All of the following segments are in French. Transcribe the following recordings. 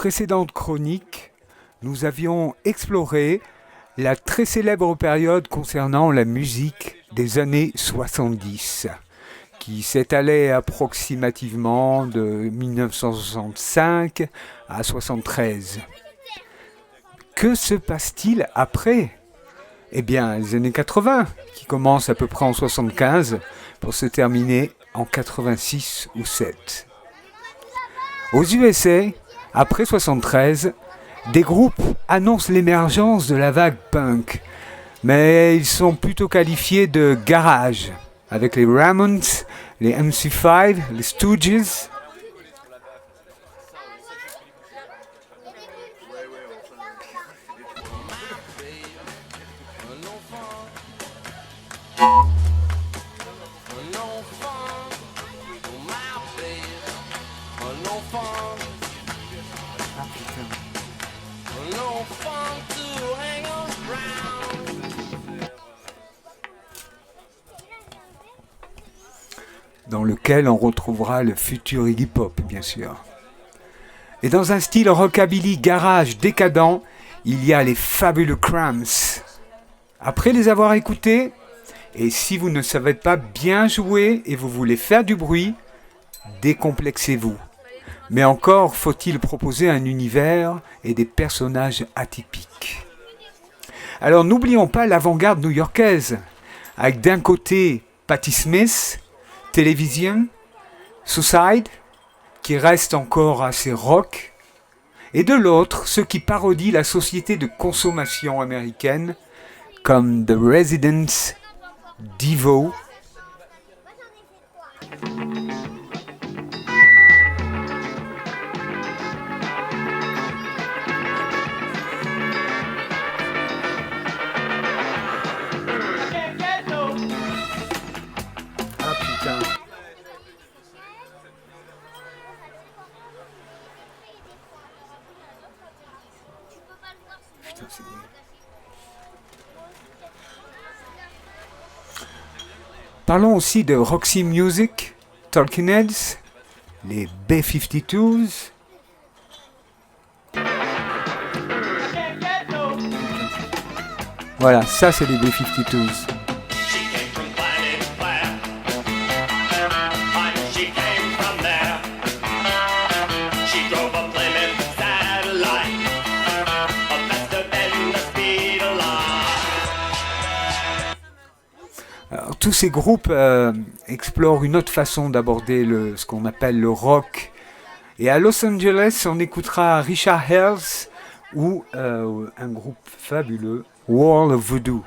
précédente chronique, nous avions exploré la très célèbre période concernant la musique des années 70, qui s'étalait approximativement de 1965 à 1973. Que se passe-t-il après ? Eh bien, les années 80, qui commencent à peu près en 75 pour se terminer en 86 ou 7. Aux USA, après 73, des groupes annoncent l'émergence de la vague punk, mais ils sont plutôt qualifiés de garage, avec les Ramones, les MC5, les Stooges. Dans lequel on retrouvera le futur Iggy Pop, bien sûr. Et dans un style rockabilly garage décadent, il y a les Fabulous Cramps. Après les avoir écoutés, et si vous ne savez pas bien jouer et vous voulez faire du bruit, décomplexez-vous. Mais encore faut-il proposer un univers et des personnages atypiques. Alors n'oublions pas l'avant-garde new-yorkaise, avec d'un côté Patti Smith, Television, Suicide, qui reste encore assez rock, et de l'autre, ceux qui parodient la société de consommation américaine, comme The Residents, Devo. Ah putain. Putain, c'est bien. Parlons aussi de Roxy Music, Talking Heads, les B-52s. Voilà, ça c'est les B-52s. Alors, tous ces groupes explorent une autre façon d'aborder ce qu'on appelle le rock. Et à Los Angeles, on écoutera Richard Hales ou un groupe fabuleux, World of Voodoo.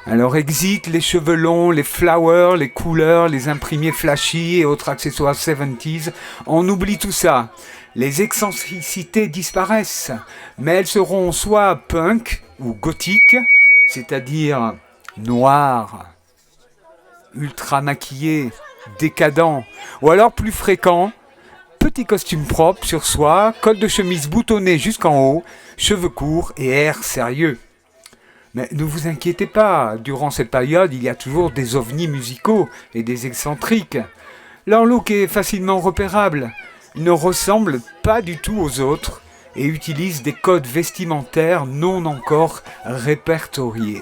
Alors Exit, les cheveux longs, les flowers, les couleurs, les imprimés flashy et autres accessoires 70s, on oublie tout ça. Les excentricités disparaissent, mais elles seront soit punk ou gothique, c'est-à-dire noir, ultra maquillé, décadent, ou alors plus fréquent, petit costume propre sur soi, col de chemise boutonné jusqu'en haut, cheveux courts et air sérieux. Mais ne vous inquiétez pas, durant cette période, il y a toujours des ovnis musicaux et des excentriques. Leur look est facilement repérable. Ils ne ressemblent pas du tout aux autres et utilisent des codes vestimentaires non encore répertoriés.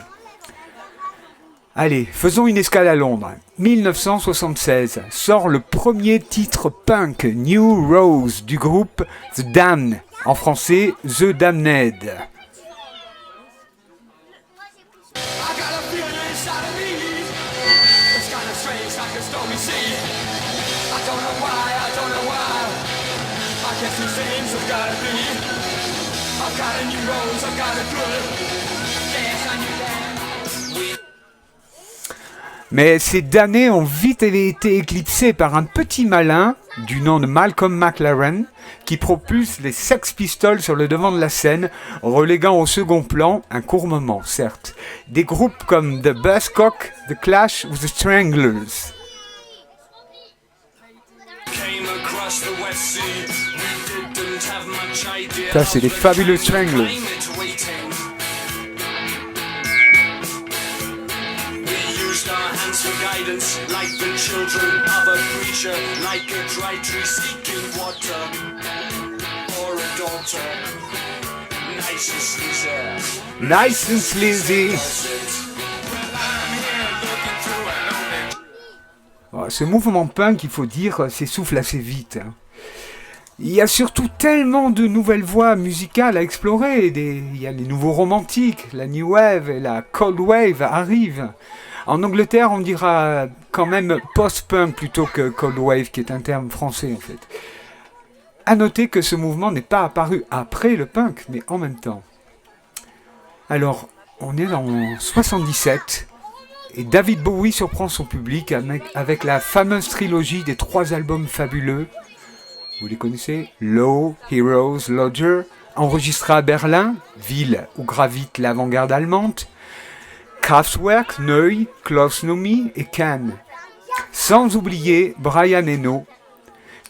Allez, faisons une escale à Londres. 1976 sort le premier titre punk New Rose du groupe The Damned, en français The Damned. Mais ces damnés ont vite été éclipsés par un petit malin du nom de Malcolm McLaren qui propulse les Sex Pistols sur le devant de la scène, reléguant au second plan, un court moment certes, des groupes comme The Buzzcocks, The Clash ou The Stranglers. Ça, c'est les fabuleux Stranglers. Nice and sleazy. Ce mouvement punk, il faut dire, s'essouffle assez vite. Il y a surtout tellement de nouvelles voies musicales à explorer. Il y a les nouveaux romantiques, la new wave et la cold wave arrivent. En Angleterre, on dira quand même post-punk plutôt que cold wave, qui est un terme français en fait. À noter que ce mouvement n'est pas apparu après le punk, mais en même temps. Alors, on est en 77, et David Bowie surprend son public avec la fameuse trilogie des 3 albums fabuleux. Vous les connaissez? Low, Heroes, Lodger, enregistré à Berlin, ville où gravite l'avant-garde allemande, Kraftwerk, Neu, Klaus Nomi et Cannes. Sans oublier Brian Eno,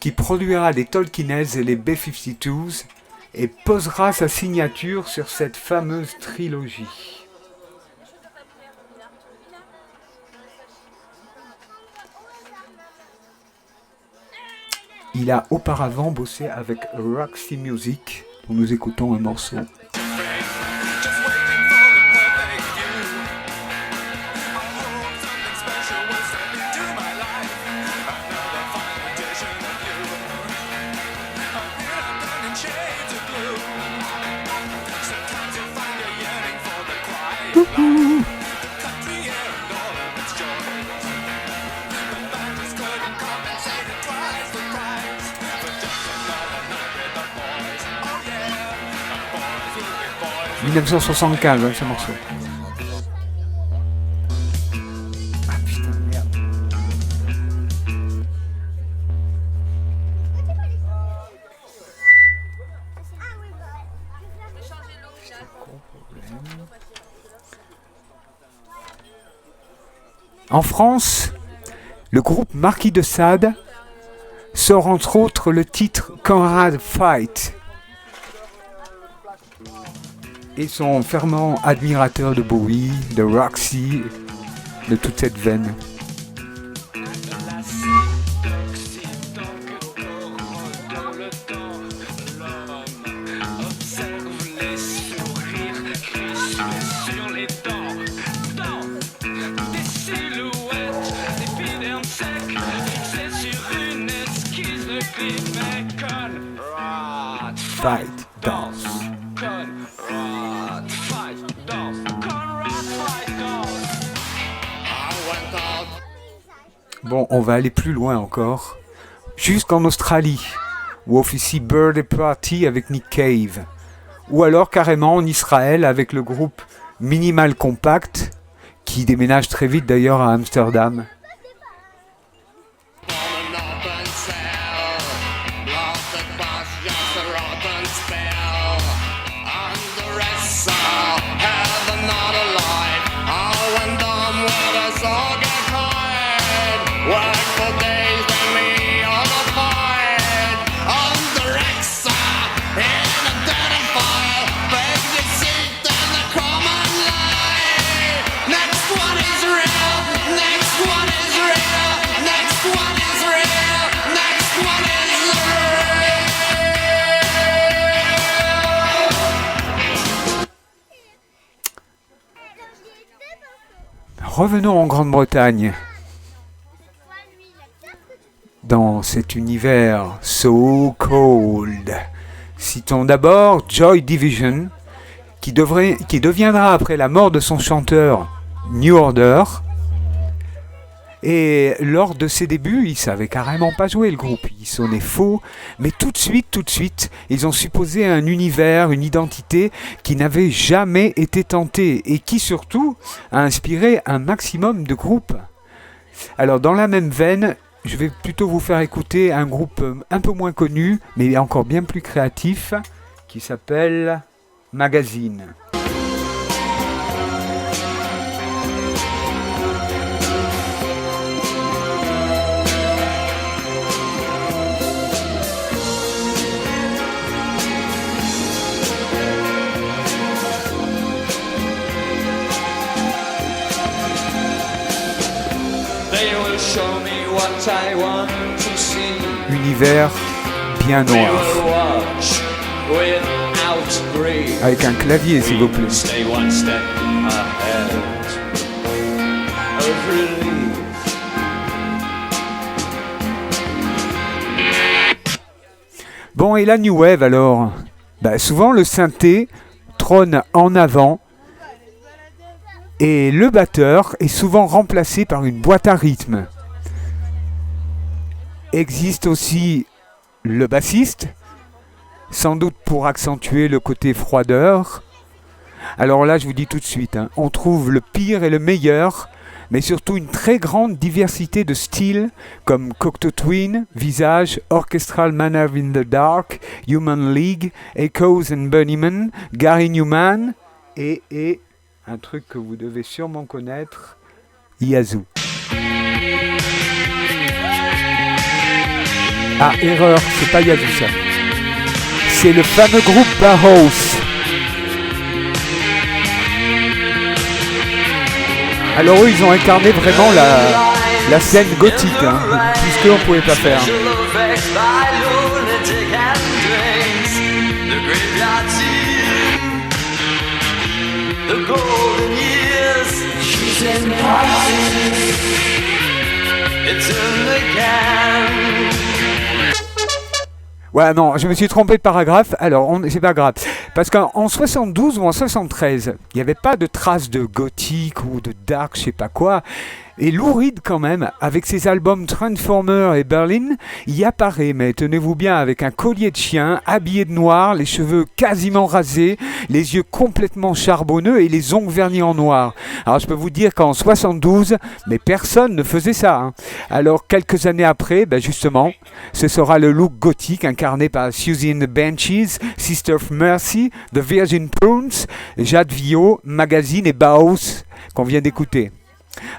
qui produira les Tolkienese et les B-52s et posera sa signature sur cette fameuse trilogie. Il a auparavant bossé avec Roxy Music, dont nous écoutons un morceau. « 1975, hein, ce morceau. Ah putain, merde. En France, le groupe Marquis de Sade sort entre autres le titre Conrad Fight. Et son fervent admirateur de Bowie, de Roxy, de toute cette veine. Fight, danse. Bon, on va aller plus loin encore, jusqu'en Australie, où officie Birthday Party avec Nick Cave, ou alors carrément en Israël avec le groupe Minimal Compact, qui déménage très vite d'ailleurs à Amsterdam. Revenons en Grande-Bretagne, dans cet univers so cold. Citons d'abord Joy Division, qui deviendra après la mort de son chanteur New Order. Et lors de ses débuts, ils savaient carrément pas jouer le groupe, ils sonnaient faux, mais tout de suite, ils ont supposé un univers, une identité qui n'avait jamais été tentée et qui surtout a inspiré un maximum de groupes. Alors dans la même veine, je vais plutôt vous faire écouter un groupe un peu moins connu, mais encore bien plus créatif, qui s'appelle Magazine. Univers bien noir. Avec un clavier, s'il vous plaît. Bon, et la New Wave alors? Souvent le synthé trône en avant et le batteur est souvent remplacé par une boîte à rythme. Existe aussi le bassiste, sans doute pour accentuer le côté froideur. Alors là, je vous dis tout de suite, on trouve le pire et le meilleur, mais surtout une très grande diversité de styles, comme Cocteau Twin, Visage, Orchestral Manner in the Dark, Human League, Echoes and Bunnymen, Gary Newman, et un truc que vous devez sûrement connaître, Yazoo. Ah, erreur, c'est pas Yazoo ça. C'est le fameux groupe Bauhaus. Alors eux, ils ont incarné vraiment la scène gothique, tout ce qu'on pouvait pas faire. Ouais, non, je me suis trompé de paragraphe. Alors, c'est pas grave. Parce qu'en 72 ou en 73, il n'y avait pas de traces de gothique ou de dark, je sais pas quoi. Et Lou Reed, quand même, avec ses albums Transformer et Berlin, y apparaît, mais tenez-vous bien, avec un collier de chien, habillé de noir, les cheveux quasiment rasés, les yeux complètement charbonneux et les ongles vernis en noir. Alors je peux vous dire qu'en 72, mais personne ne faisait ça. Alors quelques années après, justement, ce sera le look gothique incarné par Susie and the Banshees, Sister of Mercy, The Virgin Prunes, Jade Villot, Magazine et Bauhaus qu'on vient d'écouter.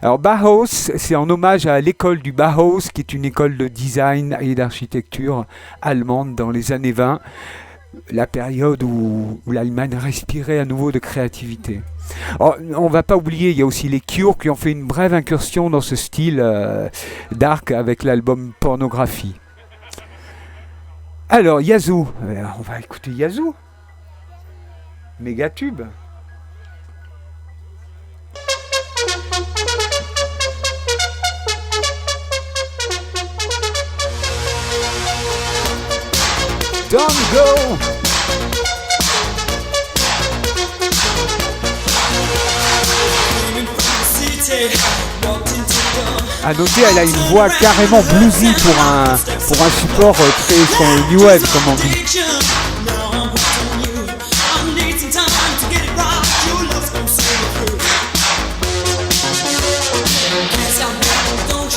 Alors Bauhaus, c'est en hommage à l'école du Bauhaus, qui est une école de design et d'architecture allemande dans les années 20, la période où l'Allemagne respirait à nouveau de créativité. Alors, on ne va pas oublier, il y a aussi les Cure qui ont fait une brève incursion dans ce style dark avec l'album Pornographie. Alors Yazoo, on va écouter Yazoo, méga tube. Don't go! À noter, elle a une voix carrément bluesy pour un support très son new wave, comme on dit.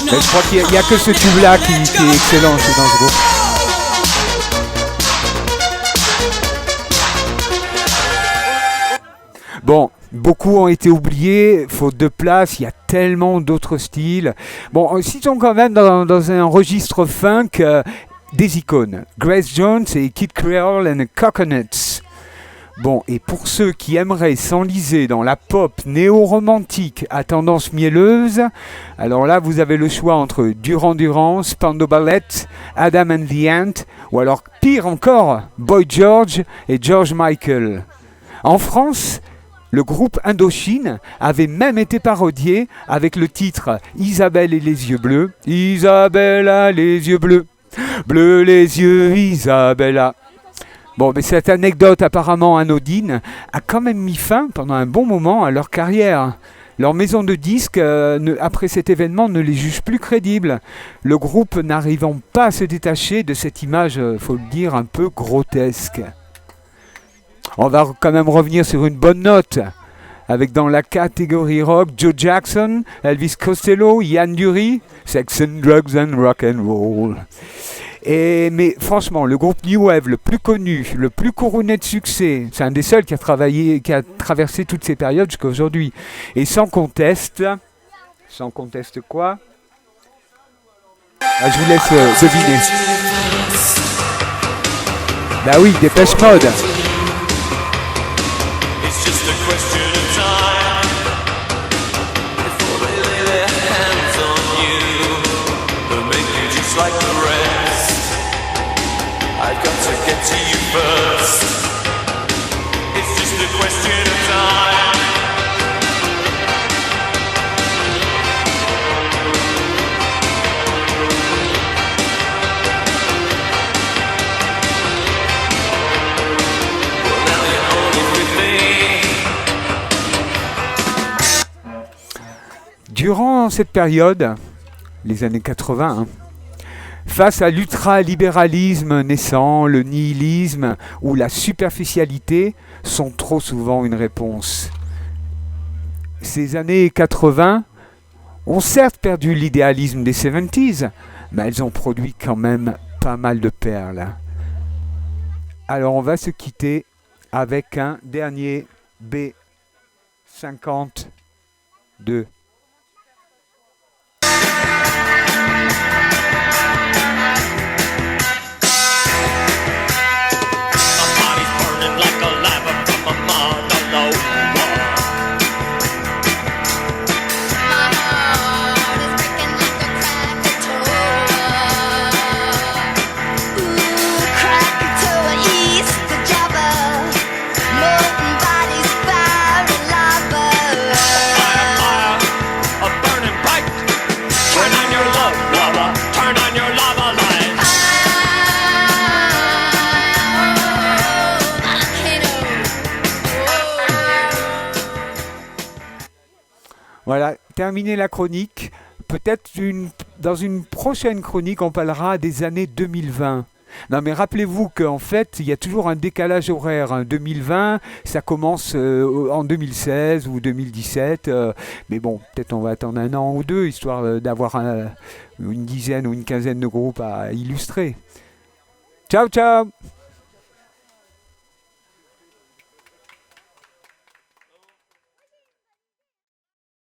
Mais je crois qu'il n'y a que ce tube-là qui est excellent dans ce groupe. Bon, beaucoup ont été oubliés, faute de place, il y a tellement d'autres styles. Bon, citons quand même dans un registre funk des icônes. Grace Jones et Kid Creole and the Coconuts. Bon, et pour ceux qui aimeraient s'enliser dans la pop néo-romantique à tendance mielleuse, alors là, vous avez le choix entre Duran Duran, Spandau Ballet, Adam and the Ant, ou alors pire encore, Boy George et George Michael. En France, le groupe Indochine avait même été parodié avec le titre Isabelle et les yeux bleus. Isabelle a les yeux bleus, bleus les yeux Isabella. Bon, mais cette anecdote apparemment anodine a quand même mis fin pendant un bon moment à leur carrière. Leur maison de disques, après cet événement, ne les juge plus crédibles. Le groupe n'arrivant pas à se détacher de cette image, faut le dire, un peu grotesque. On va quand même revenir sur une bonne note avec dans la catégorie rock Joe Jackson, Elvis Costello, Ian Dury, Sex and Drugs and Rock and Roll. Mais franchement, le groupe New Wave le plus connu, le plus couronné de succès, c'est un des seuls qui a traversé toutes ces périodes jusqu'à aujourd'hui. Et sans conteste quoi? Je vous laisse deviner. Bah oui, Dépêche Mode. Durant cette période, les années 80, face à l'ultralibéralisme naissant, le nihilisme ou la superficialité sont trop souvent une réponse. Ces années 80 ont certes perdu l'idéalisme des 70s, mais elles ont produit quand même pas mal de perles. Alors on va se quitter avec un dernier B52. Voilà, terminé la chronique. Peut-être dans une prochaine chronique, on parlera des années 2020. Non, mais rappelez-vous qu'en fait, il y a toujours un décalage horaire. 2020, ça commence en 2016 ou 2017. Mais bon, peut-être on va attendre un an ou deux, histoire d'avoir une dizaine ou une quinzaine de groupes à illustrer. Ciao, ciao!